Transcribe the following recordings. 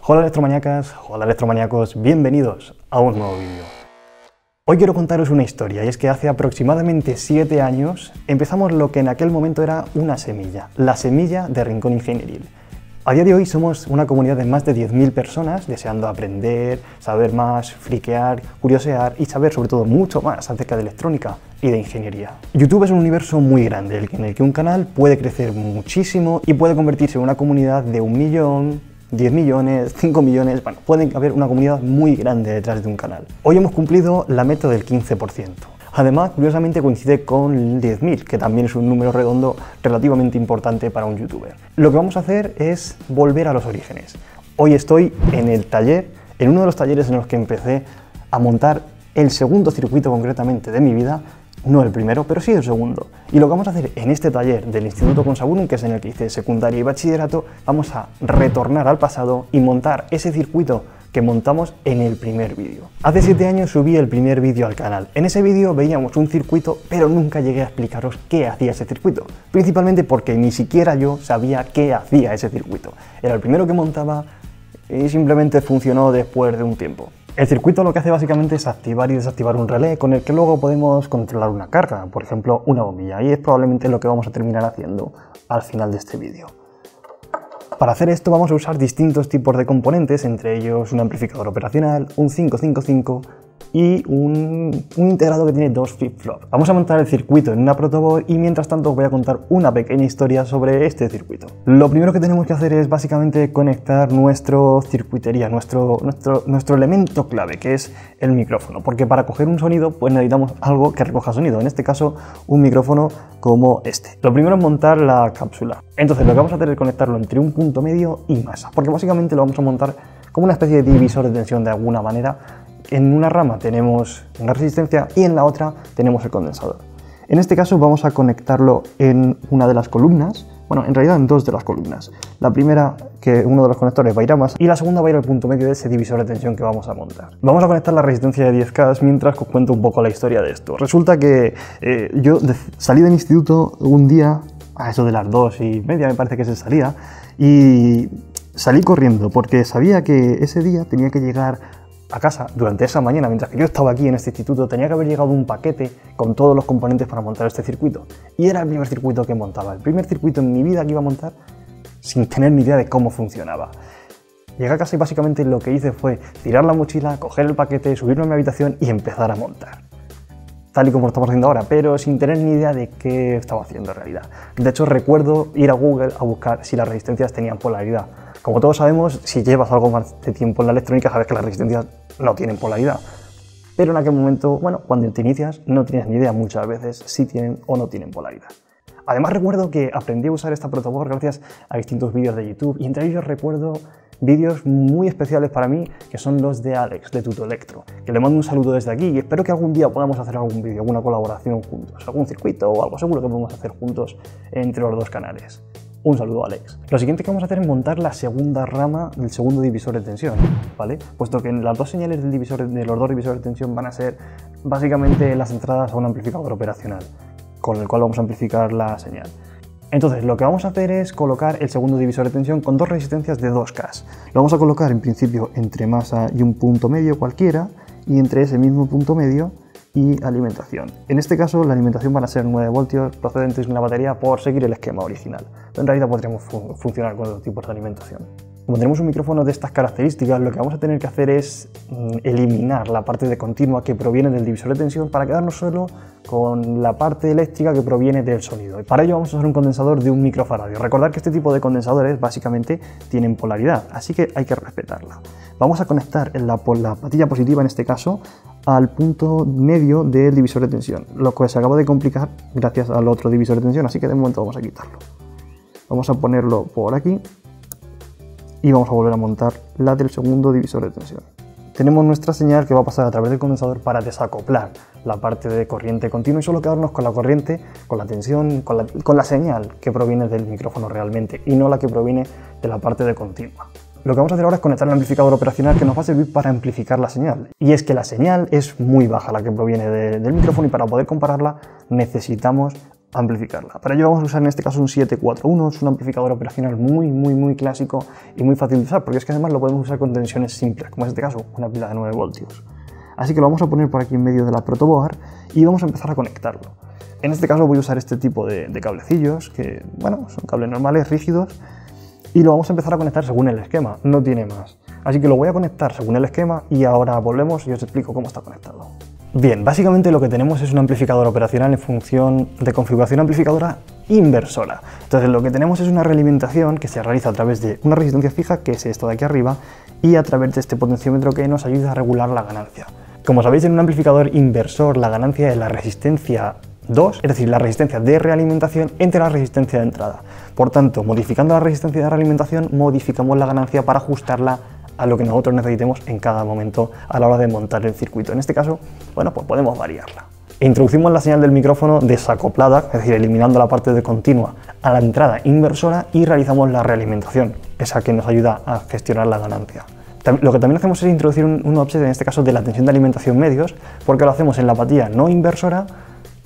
Hola electromaníacas, hola electromaníacos, bienvenidos a un nuevo vídeo. Hoy quiero contaros una historia, y es que hace aproximadamente 7 años empezamos lo que en aquel momento era una semilla, la semilla de Rincón Ingenieril. A día de hoy somos una comunidad de más de 10.000 personas deseando aprender, saber más, friquear, curiosear y saber sobre todo mucho más acerca de electrónica y de ingeniería. YouTube es un universo muy grande en el que un canal puede crecer muchísimo y puede convertirse en una comunidad de 1 millón, 10 millones, 5 millones, bueno, puede haber una comunidad muy grande detrás de un canal. Hoy hemos cumplido la meta del 15%. Además, curiosamente coincide con el 10.000, que también es un número redondo relativamente importante para un youtuber. Lo que vamos a hacer es volver a los orígenes. Hoy estoy en el taller, en uno de los talleres en los que empecé a montar el segundo circuito concretamente de mi vida, no el primero, pero sí el segundo. Y lo que vamos a hacer en este taller del Instituto Consaburum, que es en el que hice secundaria y bachillerato, vamos a retornar al pasado y montar ese circuito que montamos en el primer vídeo. Hace 7 años subí el primer vídeo al canal. En ese vídeo veíamos un circuito, pero nunca llegué a explicaros qué hacía ese circuito. Principalmente porque ni siquiera yo sabía qué hacía ese circuito. Era el primero que montaba y simplemente funcionó después de un tiempo. El circuito lo que hace básicamente es activar y desactivar un relé con el que luego podemos controlar una carga, por ejemplo una bombilla, y es probablemente lo que vamos a terminar haciendo al final de este vídeo. Para hacer esto vamos a usar distintos tipos de componentes, entre ellos un amplificador operacional, un 555 y un integrado que tiene 2 flip-flops. Vamos a montar el circuito en una protoboard y mientras tanto os voy a contar una pequeña historia sobre este circuito. Lo primero que tenemos que hacer es básicamente conectar nuestra circuitería, nuestro elemento clave, que es el micrófono, porque para coger un sonido pues necesitamos algo que recoja sonido, en este caso un micrófono como este. Lo primero es montar la cápsula. Entonces lo que vamos a hacer es conectarlo entre un punto medio y masa, porque básicamente lo vamos a montar como una especie de divisor de tensión de alguna manera. En una rama tenemos una resistencia y en la otra tenemos el condensador. En este caso vamos a conectarlo en una de las columnas, bueno, en realidad en 2 de las columnas. La primera, que uno de los conectores va a ir a masa, y la segunda va a ir al punto medio de ese divisor de tensión que vamos a montar. Vamos a conectar la resistencia de 10K mientras os cuento un poco la historia de esto. Resulta que yo salí del instituto un día, a eso de las 2:30 me parece que se salía, y salí corriendo porque sabía que ese día tenía que llegar a casa durante esa mañana, mientras que yo estaba aquí en este instituto, tenía que haber llegado un paquete con todos los componentes para montar este circuito. Y era el primer circuito que montaba, el primer circuito en mi vida que iba a montar sin tener ni idea de cómo funcionaba. Llegué a casa y básicamente lo que hice fue tirar la mochila, coger el paquete, subirme a mi habitación y empezar a montar. Tal y como lo estamos haciendo ahora, pero sin tener ni idea de qué estaba haciendo en realidad. De hecho, recuerdo ir a Google a buscar si las resistencias tenían polaridad. Como todos sabemos, si llevas algo más de tiempo en la electrónica, sabes que las resistencias no tienen polaridad. Pero en aquel momento, bueno, cuando te inicias, no tienes ni idea muchas veces si tienen o no tienen polaridad. Además, recuerdo que aprendí a usar esta protoboard gracias a distintos vídeos de YouTube, y entre ellos recuerdo vídeos muy especiales para mí, que son los de Alex, de Tutoelectro, que le mando un saludo desde aquí y espero que algún día podamos hacer algún vídeo, alguna colaboración juntos, algún circuito o algo, seguro que podemos hacer juntos entre los 2 canales. Un saludo, Alex. Lo siguiente que vamos a hacer es montar la segunda rama del segundo divisor de tensión, ¿vale? Puesto que las 2 señales de los 2 divisores de tensión van a ser básicamente las entradas a un amplificador operacional, con el cual vamos a amplificar la señal. Entonces, lo que vamos a hacer es colocar el segundo divisor de tensión con 2 resistencias de 2K. Lo vamos a colocar en principio entre masa y un punto medio cualquiera, y entre ese mismo punto medio y alimentación. En este caso la alimentación van a ser 9 voltios procedentes de una batería por seguir el esquema original, pero en realidad podríamos funcionar con otros tipos de alimentación. Como tenemos un micrófono de estas características, lo que vamos a tener que hacer es eliminar la parte de continua que proviene del divisor de tensión para quedarnos solo con la parte eléctrica que proviene del sonido. Y para ello vamos a usar un condensador de 1 microfaradio. Recordad que este tipo de condensadores básicamente tienen polaridad, así que hay que respetarla. Vamos a conectar la patilla positiva, en este caso, al punto medio del divisor de tensión, lo que se acaba de complicar gracias al otro divisor de tensión, así que de momento vamos a quitarlo. Vamos a ponerlo por aquí y vamos a volver a montar la del segundo divisor de tensión. Tenemos nuestra señal que va a pasar a través del condensador para desacoplar la parte de corriente continua y solo quedarnos con la corriente, con la tensión, con la señal que proviene del micrófono realmente y no la que proviene de la parte de continua. Lo que vamos a hacer ahora es conectar el amplificador operacional que nos va a servir para amplificar la señal. Y es que la señal es muy baja, la que proviene del micrófono, y para poder compararla necesitamos amplificarla. Para ello vamos a usar en este caso un 741, es un amplificador operacional muy clásico y muy fácil de usar, porque es que además lo podemos usar con tensiones simples, como en este caso una pila de 9 voltios. Así que lo vamos a poner por aquí en medio de la protoboard y vamos a empezar a conectarlo. En este caso voy a usar este tipo de cablecillos, que bueno, son cables normales, rígidos, y lo vamos a empezar a conectar según el esquema, no tiene más. Así que lo voy a conectar según el esquema y ahora volvemos y os explico cómo está conectado. Bien, básicamente lo que tenemos es un amplificador operacional en función de configuración amplificadora inversora. Entonces lo que tenemos es una realimentación que se realiza a través de una resistencia fija, que es esta de aquí arriba, y a través de este potenciómetro que nos ayuda a regular la ganancia. Como sabéis, en un amplificador inversor la ganancia es la resistencia 2, es decir, la resistencia de realimentación entre la resistencia de entrada. Por tanto, modificando la resistencia de realimentación, modificamos la ganancia para ajustarla a lo que nosotros necesitemos en cada momento a la hora de montar el circuito. En este caso, bueno, pues podemos variarla. Introducimos la señal del micrófono desacoplada, es decir, eliminando la parte de continua a la entrada inversora y realizamos la realimentación, esa que nos ayuda a gestionar la ganancia. Lo que también hacemos es introducir un offset, en este caso de la tensión de alimentación medios, porque lo hacemos en la apatía no inversora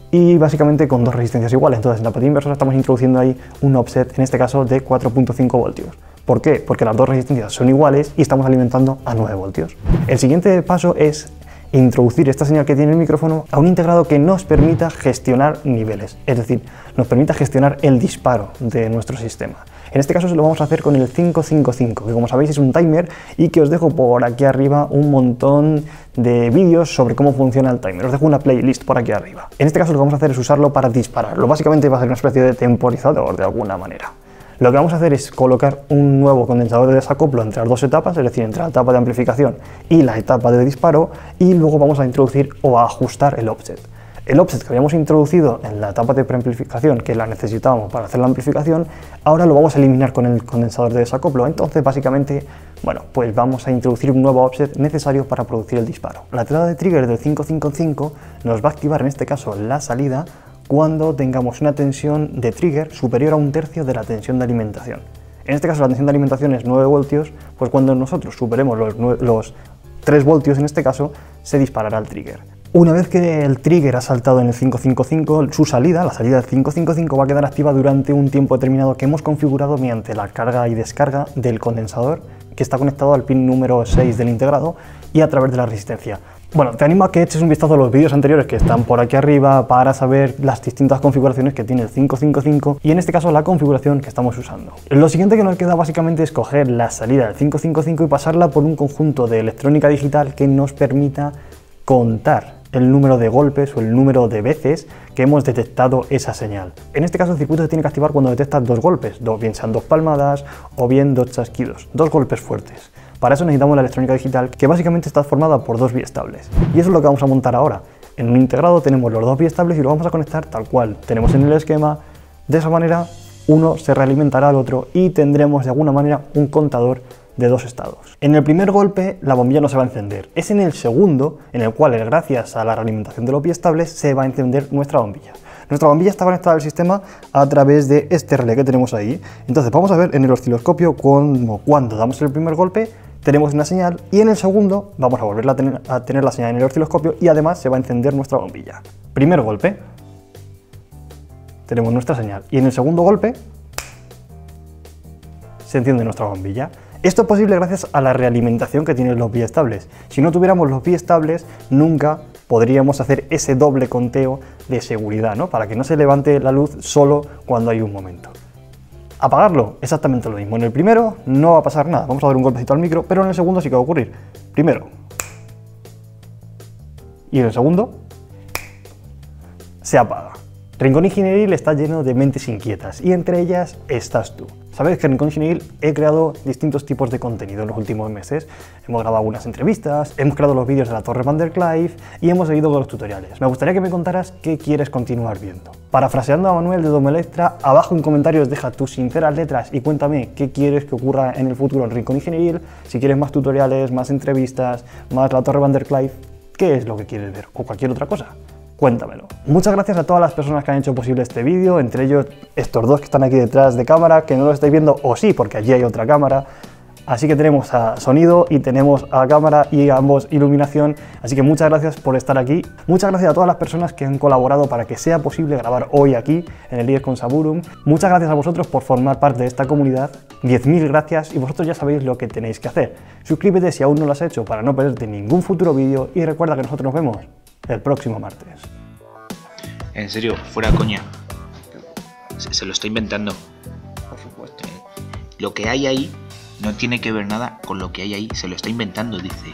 y básicamente con dos resistencias iguales. Entonces en la apatía inversora estamos introduciendo ahí un offset, en este caso de 4.5 voltios. ¿Por qué? Porque las dos resistencias son iguales y estamos alimentando a 9 voltios. El siguiente paso es introducir esta señal que tiene el micrófono a un integrado que nos permita gestionar niveles, es decir, nos permita gestionar el disparo de nuestro sistema. En este caso se lo vamos a hacer con el 555, que como sabéis es un timer y que os dejo por aquí arriba un montón de vídeos sobre cómo funciona el timer. Os dejo una playlist por aquí arriba. En este caso lo que vamos a hacer es usarlo para dispararlo. Básicamente va a ser una especie de temporizador de alguna manera. Lo que vamos a hacer es colocar un nuevo condensador de desacoplo entre las dos etapas, es decir, entre la etapa de amplificación y la etapa de disparo, y luego vamos a introducir o a ajustar el offset. El offset que habíamos introducido en la etapa de preamplificación, que la necesitábamos para hacer la amplificación, ahora lo vamos a eliminar con el condensador de desacoplo. Entonces, básicamente, bueno, pues vamos a introducir un nuevo offset necesario para producir el disparo. La entrada de trigger del 555 nos va a activar, en este caso, la salida cuando tengamos una tensión de trigger superior a 1/3 de la tensión de alimentación. En este caso la tensión de alimentación es 9 voltios, pues cuando nosotros superemos los 3 voltios en este caso, se disparará el trigger. Una vez que el trigger ha saltado en el 555, su salida, la salida del 555, va a quedar activa durante un tiempo determinado que hemos configurado mediante la carga y descarga del condensador, que está conectado al pin número 6 del integrado y a través de la resistencia. Bueno, te animo a que eches un vistazo a los vídeos anteriores que están por aquí arriba para saber las distintas configuraciones que tiene el 555 y en este caso la configuración que estamos usando. Lo siguiente que nos queda básicamente es coger la salida del 555 y pasarla por un conjunto de electrónica digital que nos permita contar el número de golpes o el número de veces que hemos detectado esa señal. En este caso el circuito se tiene que activar cuando detectas 2 golpes, bien sean 2 palmadas o bien 2 chasquidos, 2 golpes fuertes. Para eso necesitamos la electrónica digital, que básicamente está formada por 2 biestables. Y eso es lo que vamos a montar ahora. En un integrado tenemos los 2 biestables y lo vamos a conectar tal cual tenemos en el esquema. De esa manera uno se realimentará al otro y tendremos de alguna manera un contador de 2 estados. En el primer golpe la bombilla no se va a encender, es en el segundo en el cual, gracias a la realimentación de los biestables, se va a encender nuestra bombilla. Nuestra bombilla está conectada al sistema a través de este relé que tenemos ahí. Entonces vamos a ver en el osciloscopio cuando damos el primer golpe tenemos una señal y en el segundo vamos a volver a tener la señal en el osciloscopio y además se va a encender nuestra bombilla. Primer golpe, tenemos nuestra señal y en el segundo golpe se enciende nuestra bombilla. Esto es posible gracias a la realimentación que tienen los biestables. Si no tuviéramos los biestables, nunca podríamos hacer ese doble conteo de seguridad, ¿no? Para que no se levante la luz solo cuando hay un momento. Apagarlo, exactamente lo mismo. En el primero no va a pasar nada, vamos a dar un golpecito al micro, pero en el segundo sí que va a ocurrir. Primero. Y en el segundo se apaga. Rincón Ingenieril está lleno de mentes inquietas y entre ellas estás tú. Sabéis que en Rincón Ingenieril he creado distintos tipos de contenido en los últimos meses. Hemos grabado algunas entrevistas, hemos creado los vídeos de la Torre Van der Clive y hemos seguido con los tutoriales. Me gustaría que me contaras qué quieres continuar viendo. Parafraseando a Manuel de Domelectra, abajo en comentarios deja tus sinceras letras y cuéntame qué quieres que ocurra en el futuro en Rincón Ingenieril, si quieres más tutoriales, más entrevistas, más la Torre Van der Clive, qué es lo que quieres ver o cualquier otra cosa. Cuéntamelo. Muchas gracias a todas las personas que han hecho posible este vídeo, entre ellos estos dos que están aquí detrás de cámara, que no lo estáis viendo, o sí, porque allí hay otra cámara. Así que tenemos a sonido y tenemos a cámara y a ambos iluminación. Así que muchas gracias por estar aquí. Muchas gracias a todas las personas que han colaborado para que sea posible grabar hoy aquí en el IES con Saburum. Muchas gracias a vosotros por formar parte de esta comunidad. 10.000 gracias y vosotros ya sabéis lo que tenéis que hacer. Suscríbete si aún no lo has hecho para no perderte ningún futuro vídeo y recuerda que nosotros nos vemos el próximo martes. En serio, fuera coña. Se lo está inventando. Por supuesto. Lo que hay ahí no tiene que ver nada con lo que hay ahí. Se lo está inventando, dice.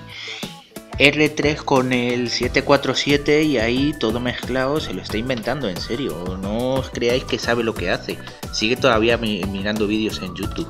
R3 con el 747 y ahí todo mezclado. Se lo está inventando, en serio. No os creáis que sabe lo que hace. Sigue todavía mirando vídeos en YouTube.